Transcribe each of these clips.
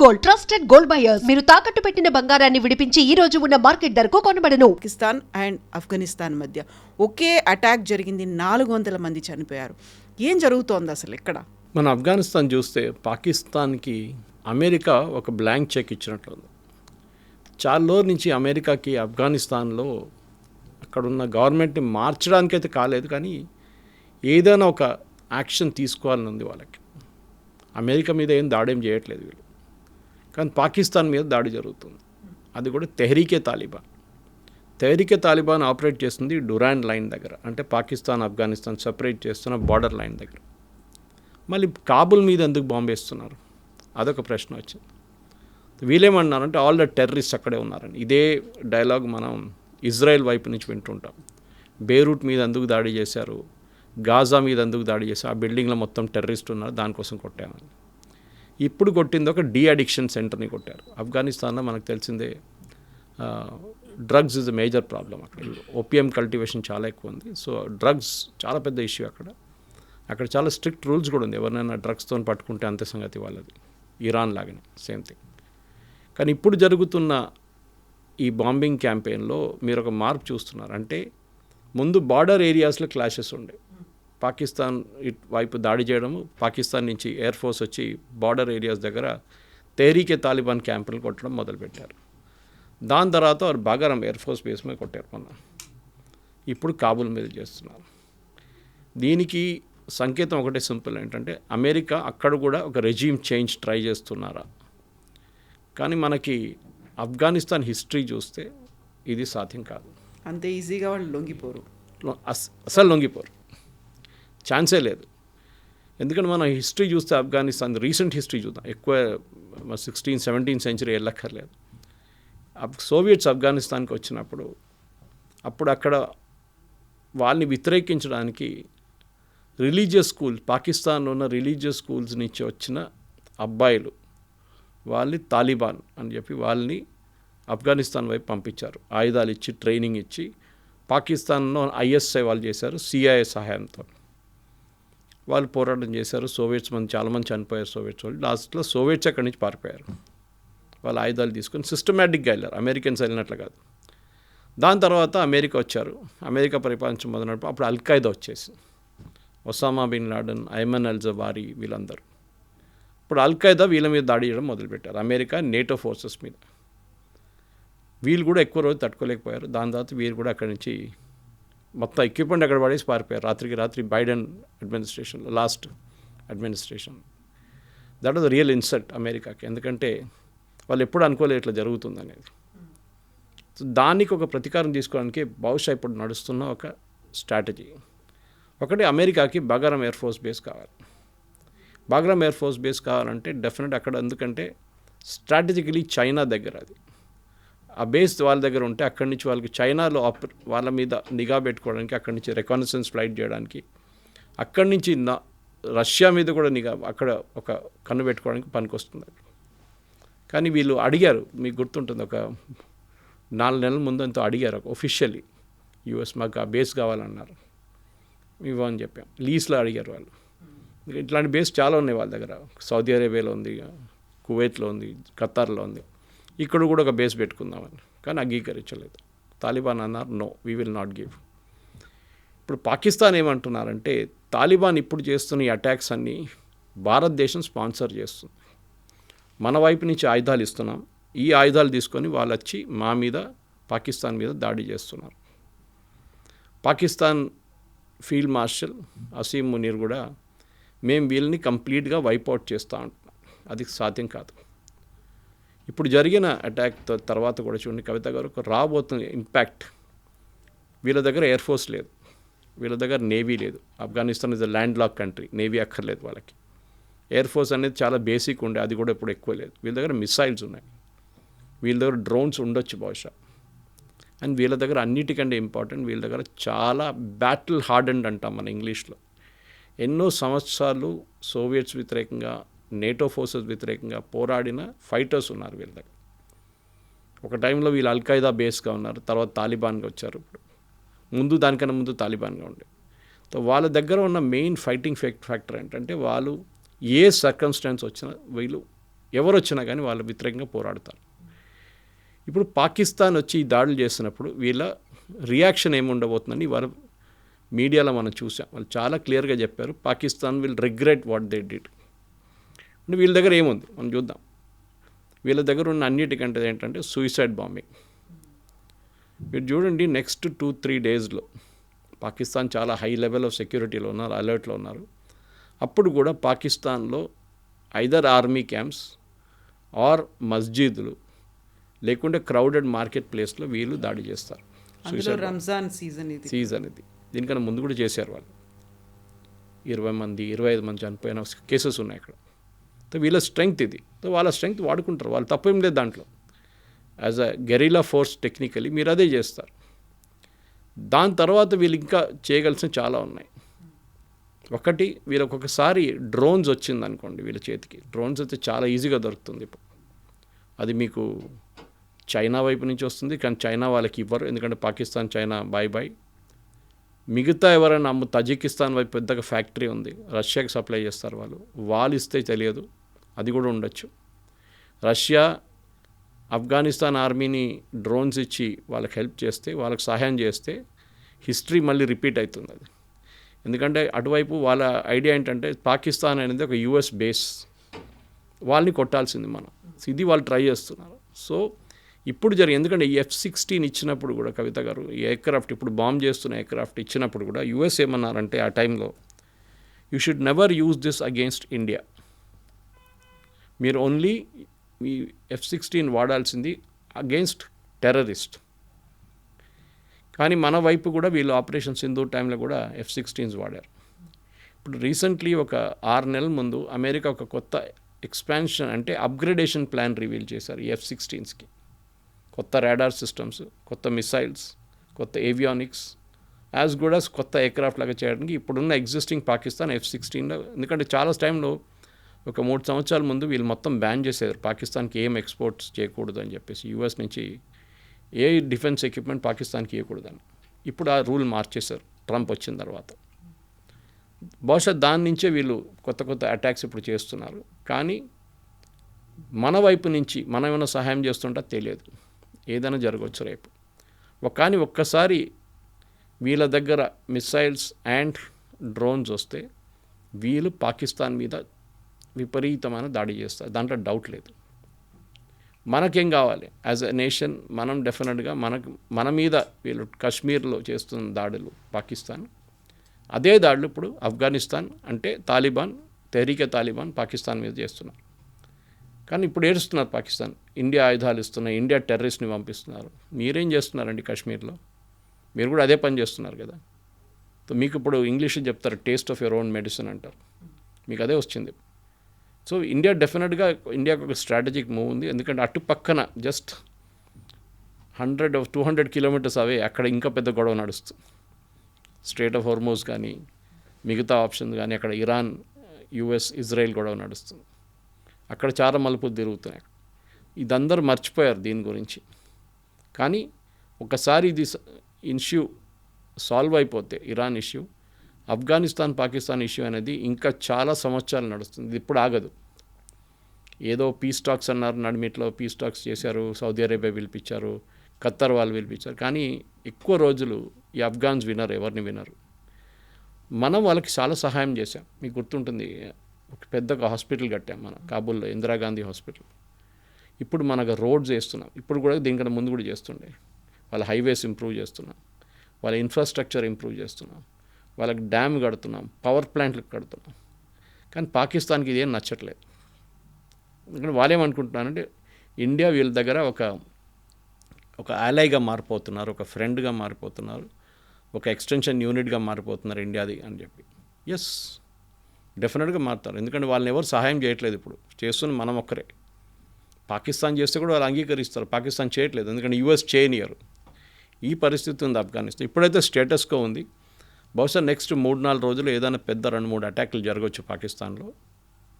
Gold, trusted gold buyers. మీరు తాకట్టు పెట్టిన బంగారాన్ని విడిపించి ఈ రోజు ఉన్న మార్కెట్ ధరకు కొనబడను. పాకిస్తాన్ అండ్ ఆఫ్ఘనిస్తాన్ మధ్య ఒకే అటాక్ జరిగింది, 400 మంది చనిపోయారు. ఏం జరుగుతోంది అసలు ఇక్కడ? మన ఆఫ్ఘనిస్తాన్ చూస్తే పాకిస్తాన్కి అమెరికా ఒక బ్లాంక్ చెక్ ఇచ్చినట్లుంది. చాలా రోజుల నుంచి అమెరికాకి ఆఫ్ఘనిస్తాన్లో అక్కడున్న గవర్నమెంట్ని మార్చడానికైతే కాలేదు, కానీ ఏదైనా ఒక యాక్షన్ తీసుకోవాలని ఉంది వాళ్ళకి. అమెరికా మీద ఏం దాడేం చేయట్లేదు వీళ్ళు, కానీ పాకిస్తాన్ మీద దాడి జరుగుతుంది. అది కూడా Tehreek Taliban. Tehreek Taliban operate చేస్తుంది డురాండ్ లైన్ దగ్గర, అంటే పాకిస్తాన్ ఆఫ్ఘనిస్తాన్ సపరేట్ చేస్తున్న బార్డర్ లైన్ దగ్గర. మళ్ళీ కాబుల్ మీద ఎందుకు బాంబు వేస్తున్నారు, అదొక ప్రశ్న వచ్చింది. వీళ్ళేమన్నారంటే ఆల్ ద టెర్రరిస్ట్ అక్కడే ఉన్నారని. ఇదే డైలాగ్ మనం ఇజ్రాయెల్ వైపు నుంచి వింటుంటాం. బేరూట్ మీద ఎందుకు దాడి చేశారు, గాజా మీద ఎందుకు దాడి చేశారు, ఆ బిల్డింగ్లో మొత్తం టెర్రరిస్ట్ ఉన్నారు, దానికోసం కొట్టామని. ఇప్పుడు కొట్టింది ఒక డీ అడిక్షన్ సెంటర్ని కొట్టారు. ఆఫ్ఘనిస్తాన్లో మనకు తెలిసిందే drugs is a major problem. అక్కడ ఓపియం కల్టివేషన్ చాలా ఎక్కువ ఉంది. సో డ్రగ్స్ చాలా పెద్ద ఇష్యూ అక్కడ చాలా స్ట్రిక్ట్ రూల్స్ కూడా ఉంది. ఎవరినైనా డ్రగ్స్తో పట్టుకుంటే అంతే సంగతి వాళ్ళది. ఇరాన్ లాగానే సేమ్ థింగ్. కానీ ఇప్పుడు జరుగుతున్న ఈ బాంబింగ్ క్యాంపెయిన్లో మీరు ఒక మార్పు చూస్తున్నారు. అంటే ముందు బార్డర్ ఏరియాస్లో క్లాషెస్ ఉండే, పాకిస్తాన్ వైపు దాడి చేయడము, పాకిస్తాన్ నుంచి ఎయిర్ ఫోర్స్ వచ్చి బార్డర్ ఏరియాస్ దగ్గర తెహ్రీకే తాలిబాన్ క్యాంపులు కొట్టడం మొదలుపెట్టారు. దాని తర్వాత వారు బాగారం ఎయిర్ ఫోర్స్ బేస్ మీద కొట్టారు మొన్న. ఇప్పుడు కాబుల్ మీద చేస్తున్నారు. దీనికి సంకేతం ఒకటే సింపుల్, ఏంటంటే అమెరికా అక్కడ కూడా ఒక రెజీమ్ చేంజ్ ట్రై చేస్తున్నారా. కానీ మనకి ఆఫ్ఘనిస్తాన్ హిస్టరీ చూస్తే ఇది సాధ్యం కాదు. అంతే ఈజీగా వాళ్ళు లొంగిపోరు, అసలు లొంగిపోరు, ఛాన్సే లేదు. ఎందుకంటే మన హిస్టరీ చూస్తే ఆఫ్ఘనిస్తాన్ రీసెంట్ హిస్టరీ చూద్దాం, ఎక్కువ 16th 17th సెంచరీ వెళ్ళక్కర్లేదు. సోవియట్స్ ఆఫ్ఘనిస్తాన్కి వచ్చినప్పుడు అప్పుడు అక్కడ వాళ్ళని వ్యతిరేకించడానికి రిలీజియస్ స్కూల్, పాకిస్తాన్లో ఉన్న రిలీజియస్ స్కూల్స్ నుంచి వచ్చిన అబ్బాయిలు వాళ్ళని తాలిబాన్ అని చెప్పి వాళ్ళని ఆఫ్ఘనిస్తాన్ వైపు పంపించారు. ఆయుధాలు ఇచ్చి ట్రైనింగ్ ఇచ్చి. పాకిస్తాన్లో ఐఎస్ఐ వాళ్ళు చేశారు సిఐఏ సహాయంతో. వాళ్ళు పోరాటం చేశారు. సోవియట్స్ చాలామంది చనిపోయారు సోవియట్స్ వాళ్ళు. లాస్ట్లో సోవియట్స్ అక్కడి నుంచి పారిపోయారు. వాళ్ళు ఆయుధాలు తీసుకొని సిస్టమేటిక్గా వెళ్ళారు, అమెరికన్స్ వెళ్ళినట్లు కాదు. దాని తర్వాత అమెరికా వచ్చారు. అమెరికా పరిపాలించడం మొదలైనప్పుడు అప్పుడు అల్ఖైదా వచ్చేసి ఒసామా బిన్ లాడెన్, ఐమన్ అల్ జవారీ వీళ్ళందరూ. ఇప్పుడు అల్ఖైదా వీళ్ళ మీద దాడి చేయడం మొదలుపెట్టారు, అమెరికా నేటో ఫోర్సెస్ మీద. వీళ్ళు కూడా ఎక్కువ రోజు తట్టుకోలేకపోయారు. దాని తర్వాత వీరు కూడా అక్కడి నుంచి మొత్తం ఎక్విప్మెంట్ అక్కడ పడేసి పారిపోయారు రాత్రికి రాత్రి. బైడెన్ అడ్మినిస్ట్రేషన్లో, last administration. That was real insult అమెరికాకి, ఎందుకంటే వాళ్ళు ఎప్పుడు అనుకోలేదు ఇట్లా జరుగుతుంది అనేది. సో దానికి ఒక ప్రతీకారం తీసుకోవడానికి బహుశా ఇప్పుడు నడుస్తున్న ఒక స్ట్రాటజీ ఒకటి, అమెరికాకి బాగారం ఎయిర్ ఫోర్స్ బేస్ కావాలి. బాగ్రామ్ ఎయిర్ ఫోర్స్ బేస్ కావాలంటే డెఫినెట్ అక్కడ, ఎందుకంటే స్ట్రాటజికలీ చైనా దగ్గర అది. ఆ బేస్ వాళ్ళ దగ్గర ఉంటే అక్కడి నుంచి వాళ్ళకి చైనాలో వాళ్ళ మీద నిఘా పెట్టుకోవడానికి, అక్కడి నుంచి రికానసెన్స్ ఫ్లైట్ చేయడానికి, అక్కడి నుంచి రష్యా మీద కూడా నిఘా, అక్కడ ఒక కన్ను పెట్టుకోవడానికి పనికొస్తుంది. కానీ వీళ్ళు అడిగారు, మీకు గుర్తుంటుంది, ఒక 4 నెలల ముందంతా అడిగారు ఒఫిషియల్లీ, యూఎస్ మాకు ఆ బేస్ కావాలన్నారు, ఇవ్వని చెప్పాం. లీజ్లో అడిగారు వాళ్ళు. ఇట్లాంటి బేస్ చాలా ఉన్నాయి వాళ్ళ దగ్గర. సౌదీ అరేబియాలో ఉంది, కువైట్లో ఉంది, ఖతార్లో ఉంది. ఇక్కడ కూడా ఒక బేస్ పెట్టుకుందామని, కానీ అంగీకరించలేదు. తాలిబాన్ అన్నారు no, we will not give. ఇప్పుడు పాకిస్తాన్ ఏమంటున్నారంటే తాలిబాన్ ఇప్పుడు చేస్తున్న ఈ అటాక్స్ అన్నీ భారతదేశం స్పాన్సర్ చేస్తుంది, మన వైపు నుంచి ఆయుధాలు ఇస్తున్నాం, ఈ ఆయుధాలు తీసుకొని వాళ్ళు వచ్చి మా మీద, పాకిస్తాన్ మీద దాడి చేస్తున్నారు. పాకిస్తాన్ ఫీల్డ్ మార్షల్ అసీం మునీర్ కూడా మేము వీళ్ళని కంప్లీట్గా వైపౌట్ చేస్తూ ఉంటున్నాం, అది సాధ్యం కాదు. ఇప్పుడు జరిగిన అటాక్ తర్వాత కూడా చూడండి కవిత గారు, ఒక రాబోతున్న ఇంపాక్ట్. వీళ్ళ దగ్గర ఎయిర్ ఫోర్స్ లేదు, వీళ్ళ దగ్గర నేవీ లేదు. Afghanistan is a land lock country, navy అక్కర్లేదు వాళ్ళకి. ఎయిర్ ఫోర్స్ అనేది చాలా బేసిక్ ఉండే, అది కూడా ఇప్పుడు ఎక్కువ లేదు. వీళ్ళ దగ్గర మిసైల్స్ ఉన్నాయి, వీళ్ళ దగ్గర డ్రోన్స్ ఉండొచ్చు బహుశా. అండ్ వీళ్ళ దగ్గర అన్నిటికంటే ఇంపార్టెంట్, వీళ్ళ దగ్గర చాలా బ్యాటిల్ హార్డెండ్ అంటాం మన ఇంగ్లీష్లో. ఎన్నో సంవత్సరాలు సోవియట్స్ వ్యతిరేకంగా, నేటో ఫోర్సెస్ వ్యతిరేకంగా పోరాడిన ఫైటర్స్ ఉన్నారు వీళ్ళ దగ్గర. ఒక టైంలో వీళ్ళు అల్ఖైదా బేస్గా ఉన్నారు, తర్వాత తాలిబాన్గా వచ్చారు. ఇప్పుడు ముందు దానికన్నా ముందు తాలిబాన్గా ఉండే. సో వాళ్ళ దగ్గర ఉన్న మెయిన్ ఫైటింగ్ ఫ్యాక్టర్ ఏంటంటే వాళ్ళు ఏ సర్కమ్స్టాన్స్ వచ్చినా వీళ్ళు ఎవరు వచ్చినా కానీ వాళ్ళ వ్యతిరేకంగా పోరాడతారు. ఇప్పుడు పాకిస్తాన్ వచ్చి ఈ దాడులు చేస్తున్నప్పుడు వీళ్ళ రియాక్షన్ ఏముండబోతుందని వాళ్ళ మీడియాలో మనం చూసాం. వాళ్ళు చాలా క్లియర్గా చెప్పారు, Pakistan will regret what they did. అంటే వీళ్ళ దగ్గర ఏముంది మనం చూద్దాం. వీళ్ళ దగ్గర ఉన్న అన్నిటికంటే ఏంటంటే సూసైడ్ బాంబింగ్. మీరు చూడండి, నెక్స్ట్ 2-3 డేస్లో పాకిస్తాన్ చాలా హై లెవెల్ ఆఫ్ సెక్యూరిటీలో ఉన్నారు, అలర్ట్లో ఉన్నారు. అప్పుడు కూడా పాకిస్తాన్లో ఐదర్ ఆర్మీ క్యాంప్స్ ఆర్ మస్జిద్లు లేకుంటే క్రౌడెడ్ మార్కెట్ ప్లేస్లో వీళ్ళు దాడి చేస్తారు. అందులో రంజాన్ సీజన్ ఇది. దీనికన్నా ముందు కూడా చేశారు వాళ్ళు. 20 మంది 25 మంది చనిపోయిన కేసెస్ ఉన్నాయి అక్కడ. సో వీళ్ళ స్ట్రెంగ్త్ ఇది. సో వాళ్ళ స్ట్రెంగ్త్ వాడుకుంటారు, వాళ్ళు తప్పేం లేదు దాంట్లో. As a guerrilla force technically మీరు అదే చేస్తారు. దాని తర్వాత వీళ్ళు ఇంకా చేయగలిసిన చాలా ఉన్నాయి. ఒకటి, వీళ్ళకి ఒకసారి డ్రోన్స్ వచ్చిందనుకోండి, వీళ్ళ చేతికి డ్రోన్స్ అయితే చాలా ఈజీగా దొరుకుతుంది ఇప్పుడు. అది మీకు చైనా వైపు నుంచి వస్తుంది, కానీ చైనా వాళ్ళకి ఇవ్వరు, ఎందుకంటే పాకిస్తాన్ చైనా బాయ్. మిగతా ఎవరైనా తజికిస్తాన్ వైపు పెద్దగా ఫ్యాక్టరీ ఉంది, రష్యాకి సప్లై చేస్తారు వాళ్ళు ఇస్తే తెలియదు, అది కూడా ఉండొచ్చు. రష్యా ఆఫ్ఘనిస్తాన్ ఆర్మీని డ్రోన్స్ ఇచ్చి వాళ్ళకి హెల్ప్ చేస్తే, వాళ్ళకి సహాయం చేస్తే హిస్టరీ మళ్ళీ రిపీట్ అవుతుంది అది. ఎందుకంటే అటువైపు వాళ్ళ ఐడియా ఏంటంటే పాకిస్తాన్ అనేది ఒక యుఎస్ బేస్, వాళ్ళని కొట్టాల్సింది మనం. ఇది వాళ్ళు ట్రై చేస్తున్నారు. సో ఇప్పుడు ఎందుకంటే ఈ F-16 ఇచ్చినప్పుడు కూడా కవిత గారు, ఈ ఎయిర్క్రాఫ్ట్ ఇప్పుడు బాంబ్ చేస్తున్న ఎయిర్క్రాఫ్ట్ ఇచ్చినప్పుడు కూడా యుఎస్ ఏమన్నారంటే ఆ టైంలో, you should never use this against India. మీరు ఓన్లీ ఈ F-16 వాడాల్సింది అగెయిన్స్ట్ టెర్రరిస్ట్. కానీ మన వైపు కూడా వీళ్ళు ఆపరేషన్ సింధూర్ టైంలో కూడా F-16s వాడారు. ఇప్పుడు రీసెంట్లీ ఒక 6 నెలల ముందు అమెరికా ఒక కొత్త ఎక్స్పాన్షన్ అంటే అప్గ్రేడేషన్ ప్లాన్ రివీల్ చేశారు ఈ F-16స్కి. కొత్త రాడార్ సిస్టమ్స్, కొత్త మిసైల్స్, కొత్త ఏవియానిక్స్, యాజ్ గుడ్ యాజ్ కొత్త ఎయిర్క్రాఫ్ట్ లాగా చేయడానికి ఇప్పుడున్న ఎగ్జిస్టింగ్ పాకిస్తాన్ F-16లో. ఎందుకంటే చాలా టైంలో ఒక 3 సంవత్సరాల ముందు వీళ్ళు మొత్తం బ్యాన్ చేసేవారు, పాకిస్తాన్కి ఏం ఎక్స్పోర్ట్స్ చేయకూడదు అని చెప్పేసి, యూఎస్ నుంచి ఏ డిఫెన్స్ ఎక్విప్మెంట్ పాకిస్తాన్కి ఇవ్వకూడదని. ఇప్పుడు ఆ రూల్ మార్చేశారు ట్రంప్ వచ్చిన తర్వాత. బహుశా దాని నుంచే వీళ్ళు కొత్త అటాక్స్ ఇప్పుడు చేస్తున్నారు. కానీ మన వైపు నుంచి మనం ఏమైనా సహాయం చేస్తుంటా తెలియదు, ఏదైనా జరగవచ్చు రేపు. కానీ ఒక్కసారి వీళ్ళ దగ్గర మిసైల్స్ అండ్ డ్రోన్స్ వస్తే వీళ్ళు పాకిస్తాన్ మీద విపరీతమైన దాడి చేస్తారు, దాంట్లో డౌట్ లేదు. మనకేం కావాలి యాజ్ ఎ నేషన్, మనం డెఫినెట్గా మన మీద వీళ్ళు కాశ్మీర్లో చేస్తున్న దాడులు పాకిస్తాన్, అదే దాడులు ఇప్పుడు ఆఫ్ఘనిస్తాన్ అంటే తాలిబాన్, తెహ్రీకే తాలిబాన్ పాకిస్తాన్ మీద చేస్తున్నారు. కానీ ఇప్పుడు ఏడుస్తున్నారు పాకిస్తాన్, ఇండియా ఆయుధాలు ఇస్తున్నాయి, ఇండియా టెర్రరిస్ట్ని పంపిస్తున్నారు. మీరేం చేస్తున్నారండి కాశ్మీర్లో? మీరు కూడా అదే పని చేస్తున్నారు కదా. సో మీకు ఇప్పుడు ఇంగ్లీష్లో చెప్తారు, taste of your own medicine అంటారు, మీకు అదే వచ్చింది. సో ఇండియా డెఫినెట్గా, ఇండియాకు ఒక స్ట్రాటజిక్ మూవ్ ఉంది. ఎందుకంటే అటు పక్కన జస్ట్ 100-200 కిలోమీటర్స్ అవే అక్కడ ఇంకా పెద్ద గొడవ నడుస్తుంది. స్ట్రేట్ ఆఫ్ హోర్మోజ్ కానీ మిగతా ఆప్షన్స్ కానీ, అక్కడ ఇరాన్, యుఎస్, ఇజ్రాయెల్ గొడవ నడుస్తుంది. అక్కడ చాలా మలుపులు తిరుగుతున్నాయి. ఇదందరూ మర్చిపోయారు దీని గురించి. కానీ ఒకసారి ఇది ఇష్యూ సాల్వ్ అయిపోతే, Iran issue, Afghanistan Pakistan issue అనేది ఇంకా చాలా సంవత్సరాలు నడుస్తుంది, ఇది ఇప్పుడు ఆగదు. ఏదో పీస్ టాక్స్ అన్నారు, నడిమిట్లో పీస్ టాక్స్ చేశారు, సౌదీ అరేబియా పిలిపించారు, ఖత్తర్ వాళ్ళు పిలిపించారు, కానీ ఎక్కువ రోజులు ఈ ఆఫ్ఘాన్స్ వినరు, ఎవరిని వినరు. మనం వాళ్ళకి చాలా సహాయం చేశాం. మీకు గుర్తుంటుంది, ఒక పెద్ద హాస్పిటల్ కట్టాం మనం కాబూల్లో, ఇందిరాగాంధీ హాస్పిటల్. ఇప్పుడు మనకు రోడ్స్ వేస్తున్నాం, ఇప్పుడు కూడా దీనికన్నా ముందు కూడా చేస్తుండే. వాళ్ళ హైవేస్ ఇంప్రూవ్ చేస్తున్నాం, వాళ్ళ ఇన్ఫ్రాస్ట్రక్చర్ ఇంప్రూవ్ చేస్తున్నాం, వాళ్ళకి డ్యామ్ కడుతున్నాం, పవర్ ప్లాంట్లు కడుతున్నాం. కానీ పాకిస్తాన్కి ఇదేం నచ్చట్లేదు. ఎందుకంటే వాళ్ళేమనుకుంటున్నారంటే ఇండియా వీళ్ళ దగ్గర ఒక ఆలైగా మారిపోతున్నారు, ఒక ఫ్రెండ్గా మారిపోతున్నారు, ఒక ఎక్స్టెన్షన్ యూనిట్గా మారిపోతున్నారు ఇండియాది అని చెప్పి. ఎస్, డెఫినెట్గా మారుతారు. ఎందుకంటే వాళ్ళని ఎవరు సహాయం చేయట్లేదు, ఇప్పుడు చేస్తున్న మనం ఒక్కరే. పాకిస్తాన్ చేస్తే కూడా వాళ్ళు అంగీకరిస్తారు, పాకిస్తాన్ చేయట్లేదు, ఎందుకంటే యూఎస్ చేయనియరు. ఈ పరిస్థితి ఉంది ఆఫ్ఘనిస్తాన్. ఇప్పుడైతే స్టేటస్కో ఉంది. బహుశా నెక్స్ట్ 3-4 రోజులు ఏదైనా పెద్ద 2-3 అటాక్లు జరగవచ్చు పాకిస్తాన్లో.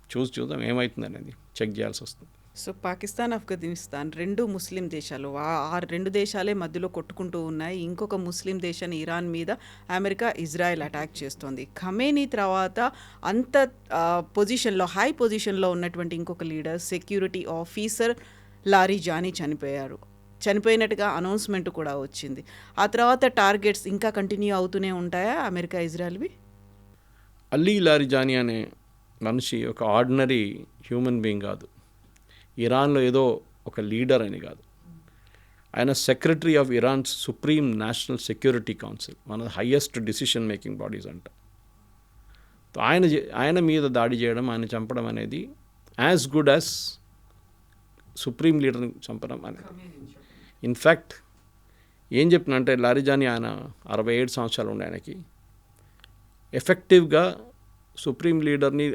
చూద్దాం ఏమవుతుంది అనేది చెక్ చేయాల్సి వస్తుంది. సో పాకిస్తాన్, ఆఫ్ఘనిస్తాన్ 2 ముస్లిం దేశాలు. ఆ 2 దేశాలే మధ్యలో కొట్టుకుంటూ ఉన్నాయి. ఇంకొక ముస్లిం దేశాన్ని ఇరాన్ మీద అమెరికా, ఇజ్రాయెల్ అటాక్ చేస్తోంది. ఖమేనీ తర్వాత అంత పొజిషన్‌లో, హై పొజిషన్‌లో ఉన్నటువంటి ఇంకొక లీడర్, సెక్యూరిటీ ఆఫీసర్ లారిజానీ చనిపోయారు. చనిపోయినట్టుగా అనౌన్స్‌మెంట్ కూడా వచ్చింది. ఆ తర్వాత టార్గెట్స్ ఇంకా కంటిన్యూ అవుతూనే ఉంటాయా అమెరికా, ఇజ్రాయెల్‌వి? అలీ లారిజానీ అనే మనిషి ఒక ఆర్డినరీ హ్యూమన్ బీయింగ్ కాదు. ఇరాన్లో ఏదో ఒక లీడర్ అని కాదు. ఆయన secretary of Iran's supreme national security council, one of the highest decision making bodies అంట. ఆయన మీద దాడి చేయడం, ఆయన చంపడం అనేది యాజ్ గుడ్ యాజ్ సుప్రీం లీడర్ని చంపడం అనేది. ఇన్ఫ్యాక్ట్ ఏం చెప్పినంటే లారిజానీ ఆయన 67 సంవత్సరాలు ఉండే ఆయనకి ఎఫెక్టివ్గా సుప్రీం లీడర్ని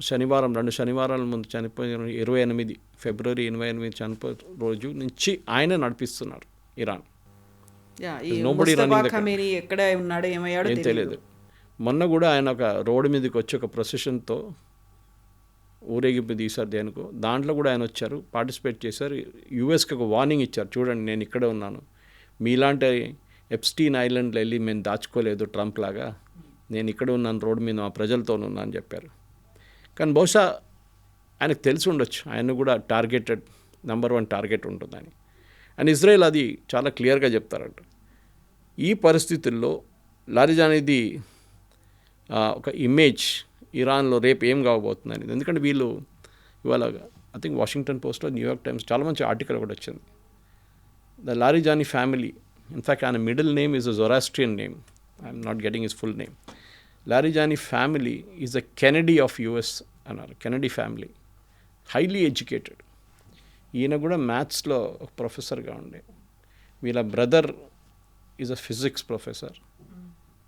శనివారం 2 శనివారాల ముందు చనిపోయిన 28 ఫిబ్రవరి 28 చనిపోయిన రోజు నుంచి ఆయన నడిపిస్తున్నారు Iran. Nobody running the Khamenei ఎక్కడ ఉన్నాడో ఏమయ్యాడో ఏం తెలియదు. మొన్న కూడా ఆయన ఒక రోడ్డు మీదకి వచ్చి ఒక ప్రొసెషన్తో ఊరేగింపు తీశారు దేనికో. దాంట్లో కూడా ఆయన వచ్చారు, పార్టిసిపేట్ చేశారు. యూఎస్కి ఒక వార్నింగ్ ఇచ్చారు, చూడండి నేను ఇక్కడే ఉన్నాను, మీలాంటి ఎప్స్టీన్ ఐలాండ్లో వెళ్ళి మేము దాచుకోలేదు ట్రంప్ లాగా, నేను ఇక్కడ ఉన్నాను, రోడ్డు మీద మా ప్రజలతో ఉన్నాను అని చెప్పారు. కానీ బహుశా ఆయనకు తెలిసి ఉండొచ్చు ఆయన కూడా టార్గెటెడ్, నెంబర్ 1 టార్గెట్ ఉంటుందని. అండ్ ఇజ్రాయెల్ అది చాలా క్లియర్గా చెప్తారంట. ఈ పరిస్థితుల్లో లారిజానీది ఒక ఇమేజ్ ఇరాన్లో రేపు ఏం కావబోతుందని. ఎందుకంటే వీళ్ళు ఇవాళ ఐ థింక్ వాషింగ్టన్ పోస్ట్లో, న్యూయార్క్ టైమ్స్ చాలా మంచి ఆర్టికల్ కూడా వచ్చింది. ద లారిజానీ ఫ్యామిలీ, ఇన్ఫ్యాక్ట్ ఆయన middle name is a Zoroastrian name, I'm not getting his full name. Larijani family is a Kennedy of US అన్నారు. Kennedy family, highly educated. ఈయన కూడా మ్యాథ్స్లో ఒక ప్రొఫెసర్గా ఉండే. వీళ్ళ brother is a physics professor.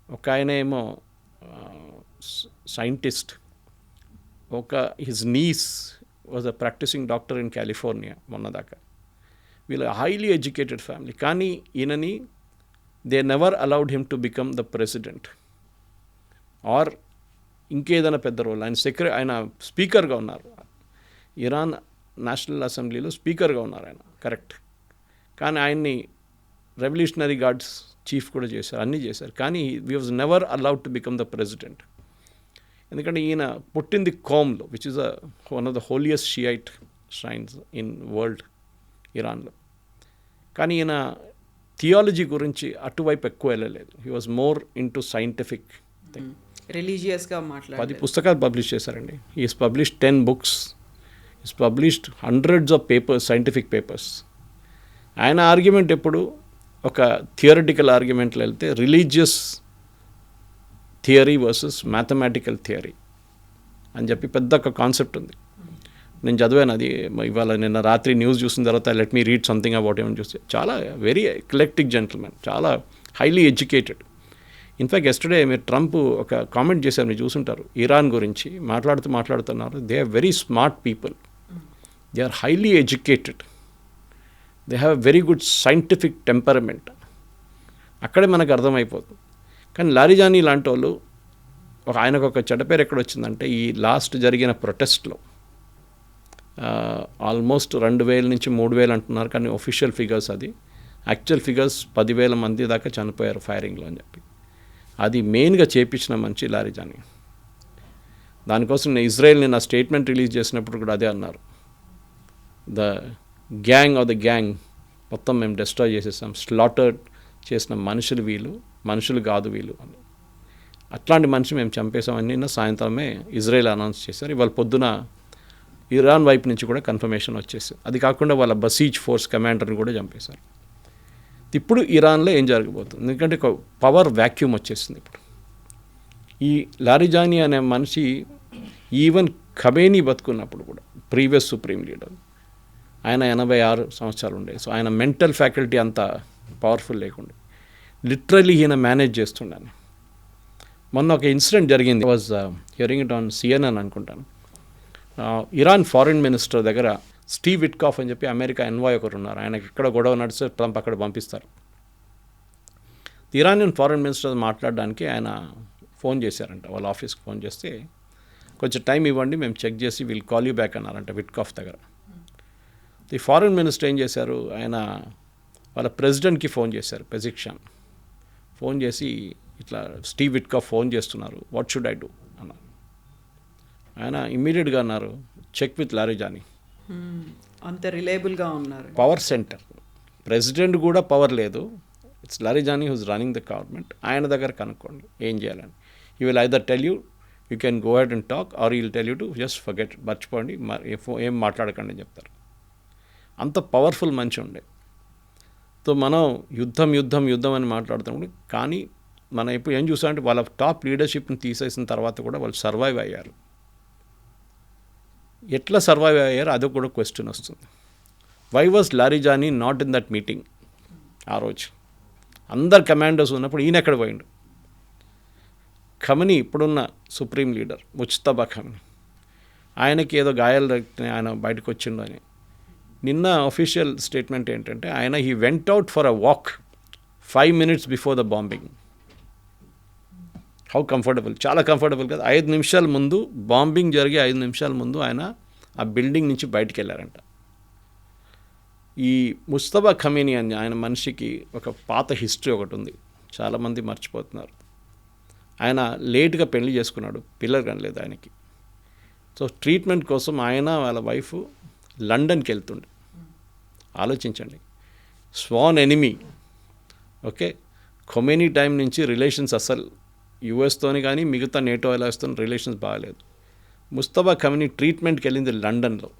ఒక ఆయన ఏమో సైంటిస్ట్. ఒక his niece was a practising doctor in California మొన్నదాకా. వీళ్ళ హైలీ ఎడ్యుకేటెడ్ ఫ్యామిలీ. కానీ ఈయనని they never allowed him to become the president or ఇంకేదైనా పెద్ద రోల్. ఆయన స్పీకర్గా ఉన్నారు, ఇరాన్ నేషనల్ అసెంబ్లీలో స్పీకర్గా ఉన్నారు ఆయన, కరెక్ట్. కానీ ఆయన్ని రెవల్యూషనరీ గార్డ్స్ చీఫ్ కూడా చేశారు, అన్నీ చేశారు. కానీ we was never allowed to become the president. ఎందుకంటే ఈయన పుట్టింది కోమ్లో, which is one of the holiest Shiite shrines in world, ఇరాన్లో. కానీ ఈయన థియాలజీ గురించి అటువైపు ఎక్కువ వెళ్ళలేదు. He was more in to scientific thing. రిలీజియస్గా 10 పుస్తకాలు పబ్లిష్ చేశారండి. Is published 10 books, is published hundreds of papers, scientific papers. ఆయన ఆర్గ్యుమెంట్ ఎప్పుడు ఒక థియరిటికల్ ఆర్గ్యుమెంట్లో వెళ్తే religious theory versus mathematical theory అని చెప్పి పెద్ద ఒక కాన్సెప్ట్ ఉంది. నేను చదివాను అది ఇవాళ, నిన్న రాత్రి న్యూస్ చూసిన తర్వాత let me read something about ఏమని చూస్తే. చాలా వెరీ ఎక్లెక్టిక్ జెంటిల్మెన్, చాలా హైలీ ఎడ్యుకేటెడ్. ఇన్ఫ్యాక్ట్ ఎస్టర్డే మీరు ట్రంప్ ఒక కామెంట్ చేశారు, మీరు చూసుంటారు, ఇరాన్ గురించి మాట్లాడుతున్నారు. They are very smart people, they are highly educated, they have very good scientific temperament. అక్కడే మనకు అర్థమైపోతుంది. కానీ లారిజానీ లాంటి వాళ్ళు, ఆయనకు ఒక చెడ్డ పేరు ఎక్కడ వచ్చిందంటే, ఈ లాస్ట్ జరిగిన ప్రొటెస్ట్లో ఆల్మోస్ట్ 2,000 నుంచి 3,000 అంటున్నారు. కానీ ఒఫిషియల్ ఫిగర్స్, అది యాక్చువల్ ఫిగర్స్ 10,000 మంది దాకా చనిపోయారు ఫైరింగ్లో అని చెప్పి. అది మెయిన్గా చేపించిన మనిషి లారిజానీ. దానికోసం ఇజ్రాయెల్ నిన్న స్టేట్మెంట్ రిలీజ్ చేసినప్పుడు కూడా అదే అన్నారు, ద గ్యాంగ్ మొత్తం మేము డిస్ట్రాయ్ చేసేసాం, స్లాటర్ చేసిన మనుషులు వీళ్ళు, మనుషులు కాదు వీళ్ళు అని. అట్లాంటి మనిషి మేము చంపేసామని నిన్న సాయంత్రమే ఇజ్రాయెల్ అనౌన్స్ చేశారు. ఇవాళ పొద్దున ఇరాన్ వైపు నుంచి కూడా కన్ఫర్మేషన్ వచ్చేసి, అది కాకుండా వాళ్ళ బసీజ్ ఫోర్స్ కమాండర్ని కూడా చంపేశారు. ఇప్పుడు ఇరాన్లో ఏం జరగబోతుంది, ఎందుకంటే ఒక పవర్ వ్యాక్యూమ్ వచ్చేసింది ఇప్పుడు. ఈ లారిజానీ అనే మనిషి ఈవెన్ ఖమేనీ బతుకున్నప్పుడు కూడా, ప్రీవియస్ సుప్రీం లీడర్, ఆయన 86 సంవత్సరాలు ఉండే. సో ఆయన మెంటల్ ఫ్యాకల్టీ అంత పవర్ఫుల్ లేకుండే, లిటరలీ ఈయన మేనేజ్ చేస్తుండని. మొన్న ఒక ఇన్సిడెంట్ జరిగింది, was hearing it on CNN అనుకుంటాను. ఇరాన్ ఫారిన్ మినిస్టర్ దగ్గర స్టీవ్ విట్కాఫ్ అని చెప్పి అమెరికా ఎన్వాయ్ ఒకరు ఉన్నారు. ఆయనకి ఎక్కడ గొడవ నడిస్తే ట్రంప్ అక్కడ పంపిస్తారు. ఇరానియన్ ఫారిన్ మినిస్టర్ మాట్లాడడానికి ఆయన ఫోన్ చేశారంట, వాళ్ళ ఆఫీస్కి ఫోన్ చేస్తే, కొంచెం టైం ఇవ్వండి మేము చెక్ చేసి విల్ కాల్ యూ బ్యాక్ అన్నారంట విట్కాఫ్ దగ్గర. ది ఫారెన్ మినిస్టర్ ఏం చేశారు, ఆయన వాళ్ళ ప్రెసిడెంట్కి ఫోన్ చేశారు, పెజిక్షాన్. ఫోన్ చేసి ఇట్లా స్టీవ్ విట్కాఫ్ ఫోన్ చేస్తున్నారు, వాట్ షుడ్ ఐ డూ అన్నారు. ఆయన ఇమ్మీడియట్గా అన్నారు, చెక్ విత్ లారిజానీ. అంత రిలయబుల్గా ఉన్నారు. పవర్ సెంటర్, ప్రెసిడెంట్ కూడా పవర్ లేదు, it's Larijani who's running the government, ఆయన దగ్గర కనుక్కోండి ఏం చేయాలని. He will either tell you can go ahead and talk, or he will tell you to just forget, మర్చిపోండి, ఏం మాట్లాడకండి అని చెప్తారు. అంత పవర్ఫుల్ మనిషి ఉండే. సో మనం యుద్ధం అని మాట్లాడుతున్నప్పుడు, కానీ మనం ఇప్పుడు ఏం చూసామంటే వాళ్ళ టాప్ లీడర్షిప్ని తీసేసిన తర్వాత కూడా వాళ్ళు సర్వైవ్ అయ్యారు. ఎట్లా సర్వైవ్ అయ్యారు అదో కూడా క్వశ్చన్ వస్తుంది. Why was Larijani not in that meeting? ఆ రోజు అందరు కమాండర్స్ ఉన్నప్పుడు ఈయన ఎక్కడ పోయిండు? ఖమనీ, ఇప్పుడున్న సుప్రీం లీడర్ ముజ్తబా ఖమనీ, ఆయనకి ఏదో గాయాలు ఆయన బయటకు వచ్చిండు అని. నిన్న అఫీషియల్ స్టేట్మెంట్ ఏంటంటే he went out for a walk 5 minutes before the bombing. How comfortable, చాలా కంఫర్టబుల్ కదా. 5 నిమిషాల ముందు, బాంబింగ్ జరిగే 5 నిమిషాల ముందు ఆయన ఆ బిల్డింగ్ నుంచి బయటికి వెళ్ళారంట. ఈ ముజ్తబా ఖమీనీ అని ఆయన మనిషికి ఒక పాత హిస్టరీ ఒకటి ఉంది, చాలామంది మర్చిపోతున్నారు. ఆయన లేట్గా పెళ్లి చేసుకున్నాడు, పిల్లలు కనలేదు ఆయనకి. సో ట్రీట్మెంట్ కోసం ఆయన వాళ్ళ వైఫ్ లండన్కి వెళ్తుండే. ఆలోచించండి, sworn enemy. Okay, Khomeini time నుంచి రిలేషన్స్ అసలు యుఎస్తోని కానీ మిగతా నేటో అలయన్స్తో రిలేషన్స్ బాగాలేదు. ముజ్తబా ఖమీనీ ట్రీట్మెంట్కి వెళ్ళింది లండన్లో.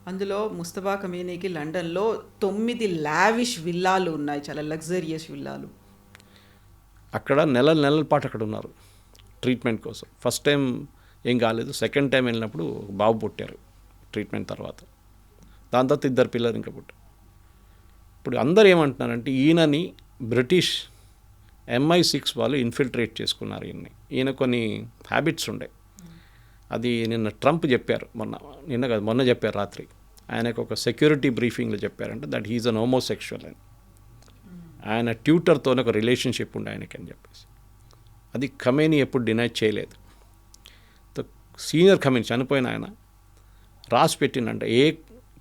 అందులో ముజ్తబా ఖమీనీకి లండన్లో 9 లావిష్ విల్లాలు ఉన్నాయి, చాలా లగ్జరియస్ విల్లాలు. అక్కడ నెలల పాటు అక్కడ ఉన్నారు ట్రీట్మెంట్ కోసం. ఫస్ట్ టైం ఏం కాలేదు, సెకండ్ టైం వెళ్ళినప్పుడు బాబు పుట్టారు ట్రీట్మెంట్ తర్వాత. దాని తర్వాత 2 పిల్లలు ఇంకా పుట్టారు. ఇప్పుడు అందరు ఏమంటున్నారంటే ఈయనని బ్రిటిష్ MI6 వాళ్ళు ఇన్ఫిల్ట్రేట్ చేసుకున్నారు ఈయన కొన్ని హ్యాబిట్స్ ఉండే. అది నిన్న ట్రంప్ చెప్పారు, మొన్న చెప్పారు రాత్రి. ఆయనకు ఒక సెక్యూరిటీ బ్రీఫింగ్లో చెప్పారంటే దట్ హీఈస్ అన్ హోమోసెక్షువల్ అని. ఆయన ట్యూటర్తోనే ఒక రిలేషన్షిప్ ఉండే ఆయనకి అని చెప్పేసి. అది ఖమేనీ ఎప్పుడు డినై చేయలేదు. సీనియర్ ఖమేనీ చనిపోయిన ఆయన రాసి పెట్టినంట, ఏ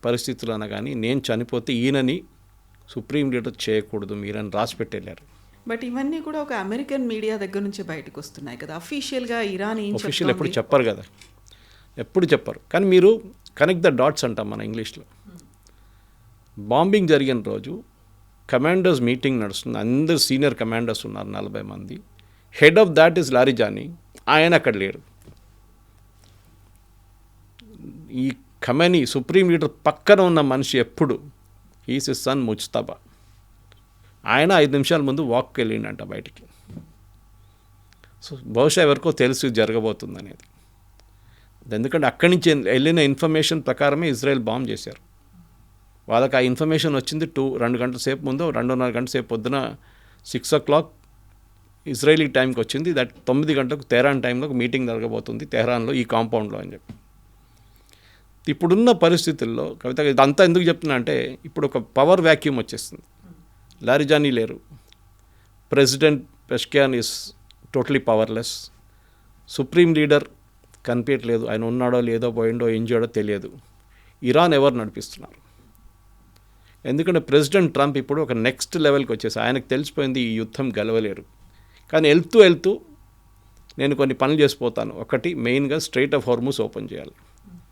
పరిస్థితుల్లోనా కానీ నేను చనిపోతే ఈయనని సుప్రీం లీడర్ చేయకూడదు మీరని రాసి పెట్టేళ్ళారు. బట్ ఇవన్నీ కూడా ఒక అమెరికన్ మీడియా దగ్గర నుంచి బయటకు వస్తున్నాయి కదా. అఫీషియల్గా ఇరాన్ అఫీషియల్ ఎప్పుడు చెప్పరు కదా, ఎప్పుడు చెప్పరు. కానీ మీరు కనెక్ట్ ద డాట్స్ అంటాం మన ఇంగ్లీష్లో. బాంబింగ్ జరిగిన రోజు కమాండర్స్ మీటింగ్ నడుస్తుంది, అందరు సీనియర్ కమాండర్స్ ఉన్నారు 40 మంది. Head of that is Larijani, ఆయన అక్కడ లేరు. ఈ ఖమేనీ సుప్రీం లీడర్ పక్కన ఉన్న మనిషి ఎప్పుడు ఈస్ ఇస్ సన్ ముజ్తబా. ఆయన 5 నిమిషాల ముందు వాక్కి వెళ్ళిండంట బయటికి. సో బహుశా ఎవరికో తెలుసు జరగబోతుంది అనేది. ఎందుకంటే అక్కడి నుంచి వెళ్ళిన ఇన్ఫర్మేషన్ ప్రకారమే ఇజ్రాయెల్ బాంబ్ చేశారు. వాళ్ళకి ఆ ఇన్ఫర్మేషన్ వచ్చింది 2 గంటల సేపు ముందు, 2.5 గంటల సేపు పొద్దున 6 o'clock ఇజ్రాయలీ టైంకి వచ్చింది. దట్ 9 గంటలకు తెహరాన్ టైంలో ఒక మీటింగ్ జరగబోతుంది తెహరాన్లో ఈ కాంపౌండ్లో అని చెప్పి. ఇప్పుడున్న పరిస్థితుల్లో కవిత ఇదంతా ఎందుకు చెప్తున్నా అంటే ఇప్పుడు ఒక పవర్ వ్యాక్యూమ్ వచ్చేస్తుంది. లారిజానీ లేరు, president Pezeshkian is totally powerless, supreme leader కనిపించట్లేదు, ఆయన ఉన్నాడో లేదో పోయిండో ఏం చేయడో తెలియదు. ఇరాన్ ఎవరు నడిపిస్తున్నారు? ఎందుకంటే ప్రెసిడెంట్ ట్రంప్ ఇప్పుడు ఒక నెక్స్ట్ లెవెల్కి వచ్చేసి ఆయనకు తెలిసిపోయింది ఈ యుద్ధం గెలవలేరు. కానీ వెళ్తూ నేను కొన్ని పనులు చేసిపోతాను. ఒకటి మెయిన్గా స్ట్రెయిట్ ఆఫ్ హార్మూజ్ ఓపెన్ చేయాలి.